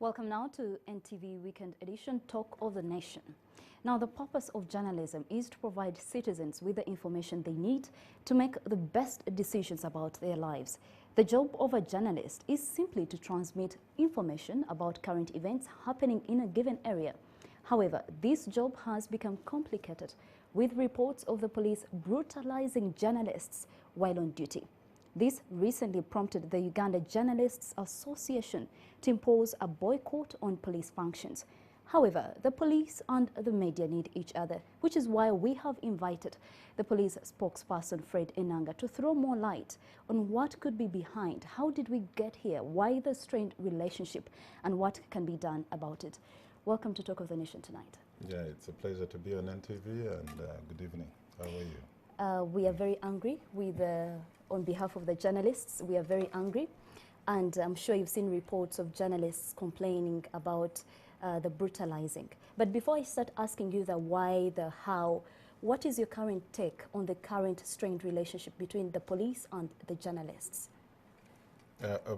Welcome now to NTV Weekend Edition, Talk of the Nation. Now, the purpose of journalism is to provide citizens with the information they need to make the best decisions about their lives. The job of a journalist is simply to transmit information about current events happening in a given area. However, this job has become complicated with reports of the police brutalizing journalists while on duty. This recently prompted the Uganda Journalists Association to impose a boycott on police functions. However, the police and the media need each other, which is why we have invited the police spokesperson, FRED ENANGA, to throw more light on what could be behind, how did we get here, why the strained relationship, and what can be done about it. Welcome to Talk of the Nation tonight. Yeah, it's a pleasure to be on NTV, and good evening. How are you? We are very angry with, on behalf of the journalists, we are very angry. And I'm sure you've seen reports of journalists complaining about the brutalizing. But before I start asking you the why, the how, what is your current take on the current strained relationship between the police and the journalists?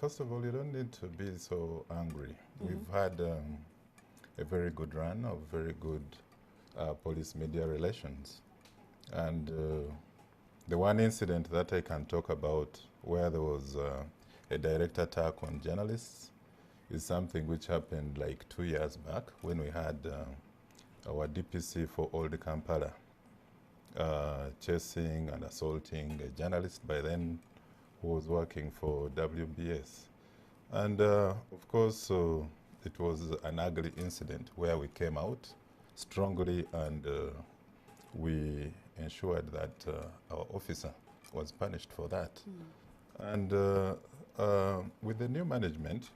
First of all, you don't need to be so angry. We've had a very good run of very good police-media relations. And the one incident that I can talk about where there was a direct attack on journalists is something which happened like 2 years back when we had our DPC for Old Kampala chasing and assaulting a journalist by then who was working for WBS. And of course, it was an ugly incident where we came out strongly and we ensured that our officer was punished for that. And with the new management,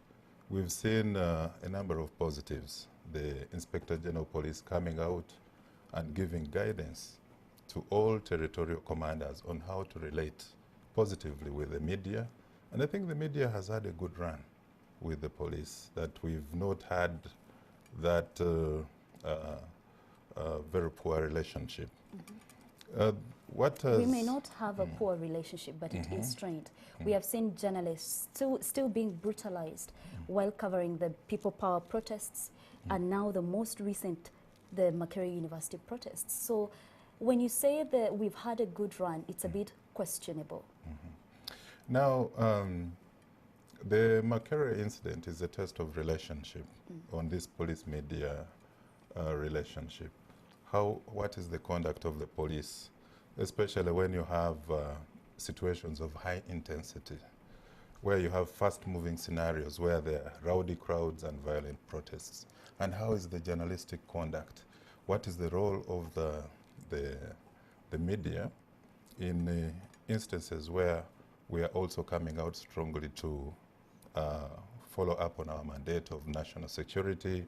we've seen a number of positives. The Inspector General of Police coming out and giving guidance to all territorial commanders on how to relate positively with the media. And I think the media has had a good run with the police, that we've not had that very poor relationship. We may not have a poor relationship, but it is strained. We have seen journalists still being brutalized while covering the people power protests and now the most recent, the Makerere University protests. So when you say that we've had a good run, it's a bit questionable. Now, the Makerere incident is a test of relationship on this police-media relationship. What is the conduct of the police, especially when you have situations of high intensity, where you have fast-moving scenarios where there are rowdy crowds and violent protests? And how is the journalistic conduct? What is the role of the media in instances where we are also coming out strongly to follow up on our mandate of national security,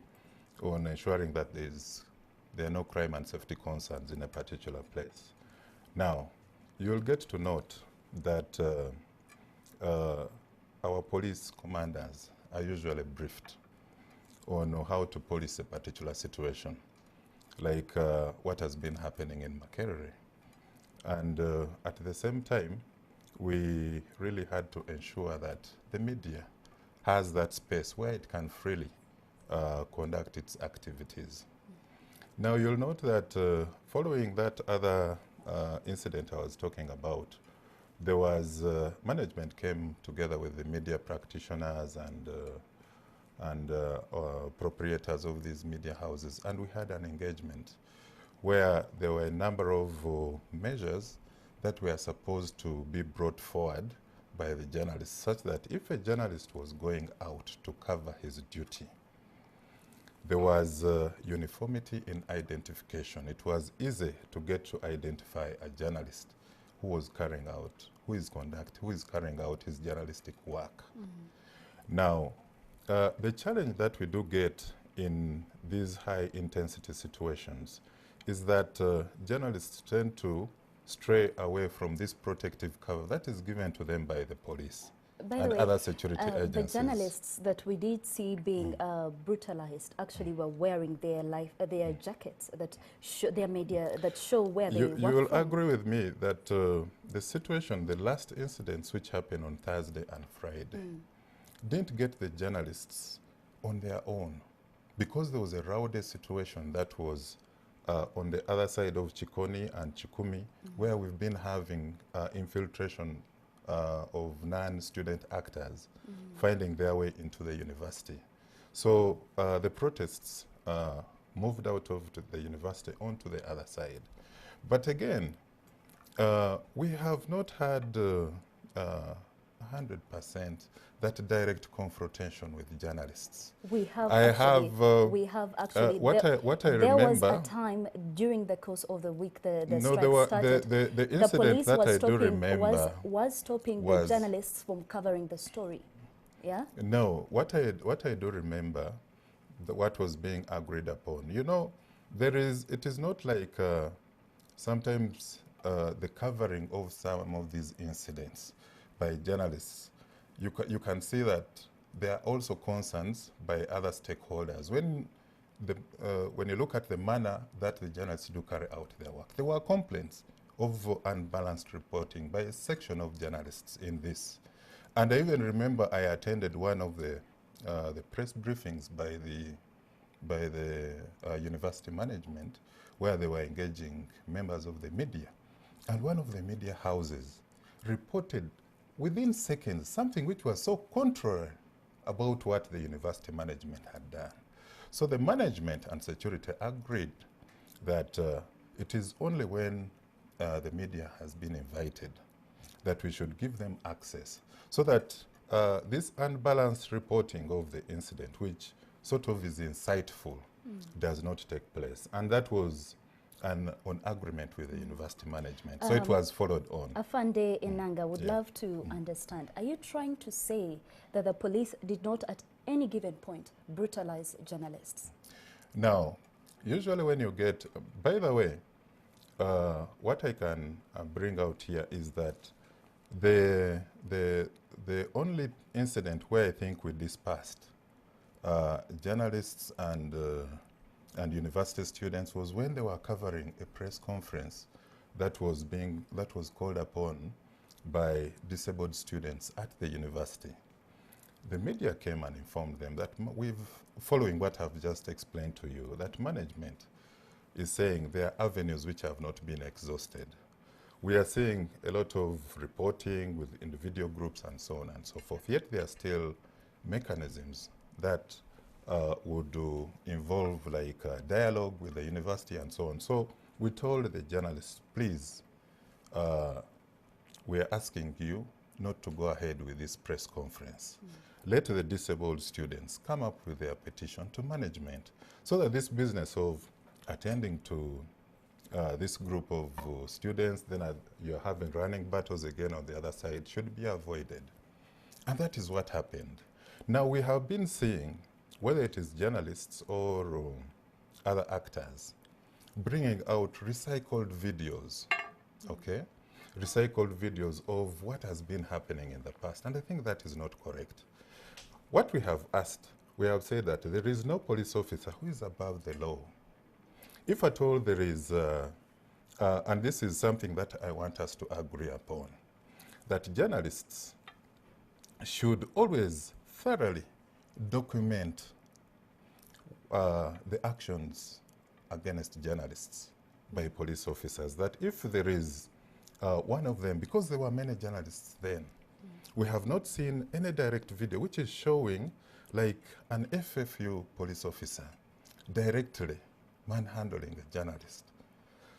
on ensuring that there are no crime and safety concerns in a particular place? Now, you'll get to note that our police commanders are usually briefed on how to police a particular situation, like what has been happening in Makerere. And at the same time, we really had to ensure that the media has that space where it can freely conduct its activities. Now, you'll note that following that other incident I was talking about, there was management came together with the media practitioners and proprietors of these media houses, and we had an engagement where there were a number of measures that were supposed to be brought forward by the journalists, such that if a journalist was going out to cover his duty, there was uniformity in identification. It was easy to get to identify a journalist who is carrying out his journalistic work. Now, the challenge that we do get in these high intensity situations is that journalists tend to stray away from this protective cover that is given to them by the police and other security agencies. The journalists that we did see being brutalized actually were wearing their jackets that show where they work. You will agree with me that the situation, the last incidents which happened on Thursday and Friday, didn't get the journalists on their own, because there was a rowdy situation that was on the other side of Chikoni and Chikumi, where we've been having infiltration of non-student actors finding their way into the university. So the protests moved out of the university onto the other side. But again, we have not had 100% that direct confrontation with journalists. We have I actually, have, we have actually, what I there remember, was a time during the course of the week the no, strike started. the incident that I do remember was stopping the journalists from covering the story. Yeah? No, what I do remember, what was being agreed upon. You know, it is not like sometimes the covering of some of these incidents by journalists, you can see that there are also concerns by other stakeholders. When you look at the manner that the journalists do carry out their work, there were complaints of unbalanced reporting by a section of journalists in this. And I even remember I attended one of the press briefings by the university management, where they were engaging members of the media. And one of the media houses reported within seconds something which was so contrary about what the university management had done. So the management and security agreed that it is only when the media has been invited that we should give them access, so that this unbalanced reporting of the incident, which sort of is insightful, does not take place. And that was on agreement with the university management. So it was followed on. Afande Enanga would love to understand, are you trying to say that the police did not at any given point brutalize journalists? Now, usually when you get, by the way, what I can bring out here is that the only incident where I think we dispersed journalists and university students was when they were covering a press conference that was called upon by disabled students at the university. The media came and informed them that following what I've just explained to you, that management is saying there are avenues which have not been exhausted. We are seeing a lot of reporting with individual groups and so on and so forth, yet there are still mechanisms that would involve like dialogue with the university and so on. So we told the journalists, please, we are asking you not to go ahead with this press conference. Let the disabled students come up with their petition to management, so that this business of attending to this group of students, then you're having running battles again on the other side, should be avoided. And that is what happened. Now we have been seeing, whether it is journalists or other actors, bringing out recycled videos, okay? Recycled videos of what has been happening in the past. And I think that is not correct. What we have asked, we have said that there is no police officer who is above the law. If at all there is, and this is something that I want us to agree upon, that journalists should always thoroughly document the actions against journalists by police officers, that if there is one of them, because there were many journalists then, we have not seen any direct video which is showing like an FFU police officer directly manhandling a journalist,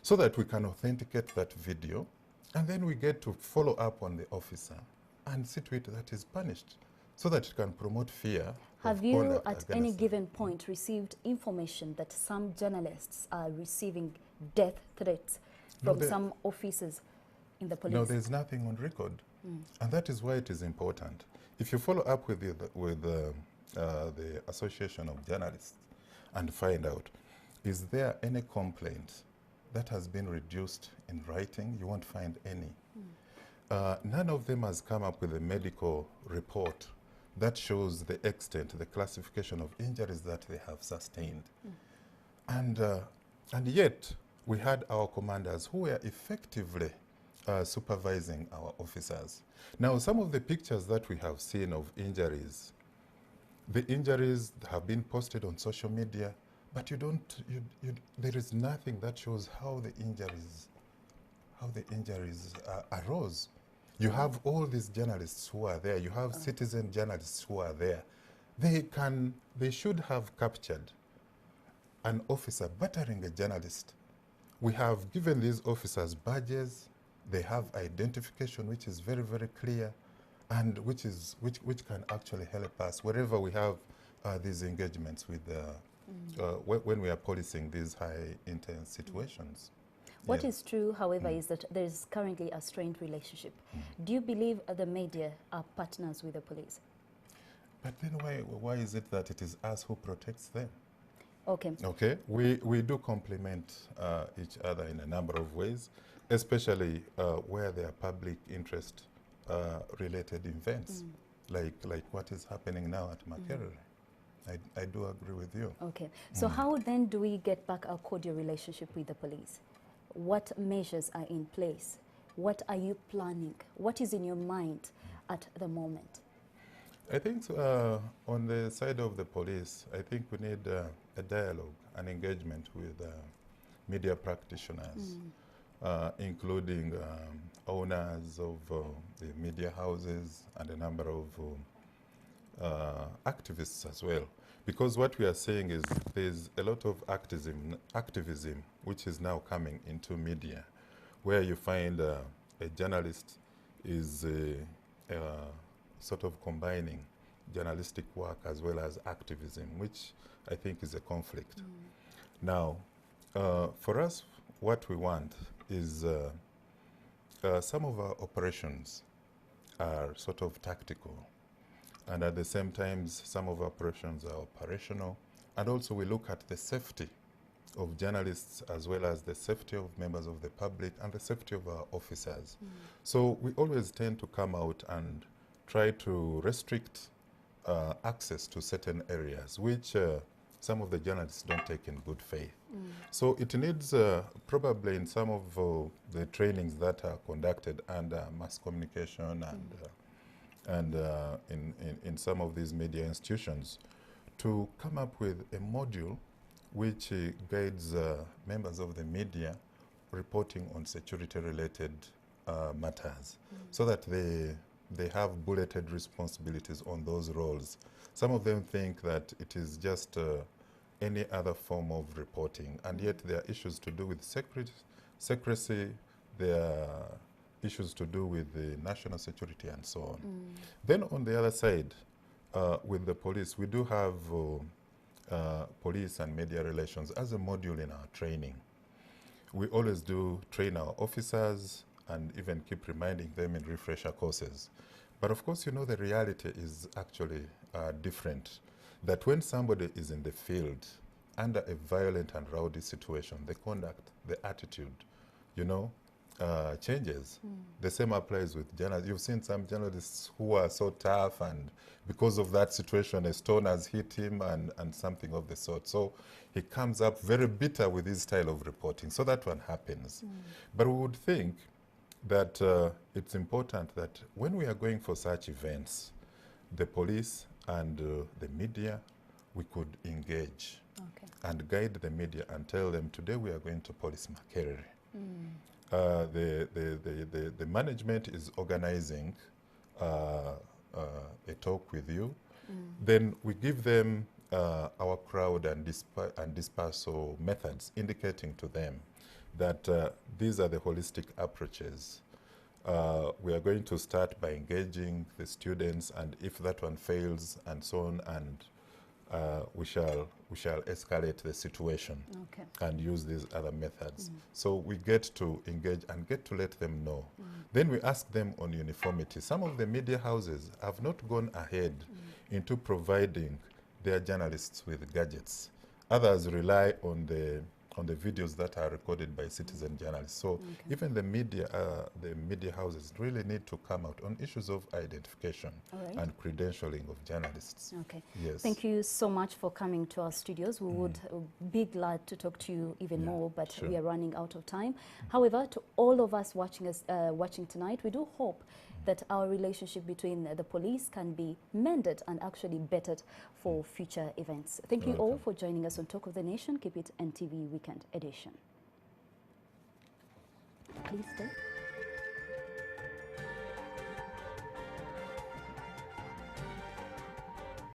so that we can authenticate that video, and then we get to follow up on the officer and see to it that is punished, so that it can promote fear. Have you at any given point received information that some journalists are receiving death threats from some officers in the police? No, there's nothing on record. And that is why it is important. If you follow up with the Association of Journalists and find out, is there any complaint that has been reduced in writing? You won't find any. None of them has come up with a medical report that shows the extent, the classification of injuries that they have sustained. And yet, we had our commanders who were effectively supervising our officers. Now, some of the pictures that we have seen of injuries, The injuries have been posted on social media, but there is nothing that shows how the injuries arose. You have all these journalists who are there. You have citizen journalists who are there. They should have captured an officer battering a journalist. We have given these officers badges. They have identification, which is very, very clear, and which can actually help us wherever we have these engagements with when we are policing these high intense situations. What is true, however, is that there is currently a strained relationship. Do you believe the media are partners with the police? But then why is it that it is us who protects them? Okay. Okay, we do complement each other in a number of ways, especially where there are public interest related events, like what is happening now at Makerere. I do agree with you. Okay, so how then do we get back our cordial relationship with the police? What measures are in place? What are you planning? What is in your mind at the moment? I think on the side of the police, I think we need a dialogue, an engagement with media practitioners, including owners of the media houses and a number of activists as well. Because what we are saying is there's a lot of activism which is now coming into media, where you find a journalist is sort of combining journalistic work as well as activism, which I think is a conflict. Now, for us, what we want is some of our operations are sort of tactical, and at the same time, some of our operations are operational, and also we look at the safety of journalists as well as the safety of members of the public and the safety of our officers. So we always tend to come out and try to restrict access to certain areas, which some of the journalists don't take in good faith. So it needs probably in some of the trainings that are conducted under mass communication and in some of these media institutions, to come up with a module which guides members of the media reporting on security-related matters, so that they have bulleted responsibilities on those roles. Some of them think that it is just any other form of reporting, and yet there are issues to do with secrecy, there are issues to do with the national security and so on. Then on the other side, with the police, we do have police and media relations as a module in our training. We always do train our officers and even keep reminding them in refresher courses. But of course, you know, the reality is actually different. That when somebody is in the field under a violent and rowdy situation, the conduct, the attitude, you know, changes. The same applies with journalists. You've seen some journalists who are so tough, and because of that situation, a stone has hit him and something of the sort. So he comes up very bitter with his style of reporting. So that one happens. But we would think that it's important that when we are going for such events, the police and the media, we could engage and guide the media and tell them, today we are going to police Makerere. The management is organizing a talk with you. Then we give them our crowd and dispersal methods, indicating to them that these are the holistic approaches. We are going to start by engaging the students, and if that one fails and so on, and we shall escalate the situation and use these other methods. So we get to engage and get to let them know. Then we ask them on uniformity. Some of the media houses have not gone ahead into providing their journalists with gadgets. Others rely on the on the videos that are recorded by citizen journalists. So even the media houses really need to come out on issues of identification and credentialing of journalists. Okay. Yes. Thank you so much for coming to our studios. We would be glad to talk to you even more, but we are running out of time. However, to all of us watching tonight, we do hope that our relationship between the police can be mended and actually bettered for future events. Thank you all for joining us on Talk of the Nation. Keep it NTV Weekend Edition. Please stay.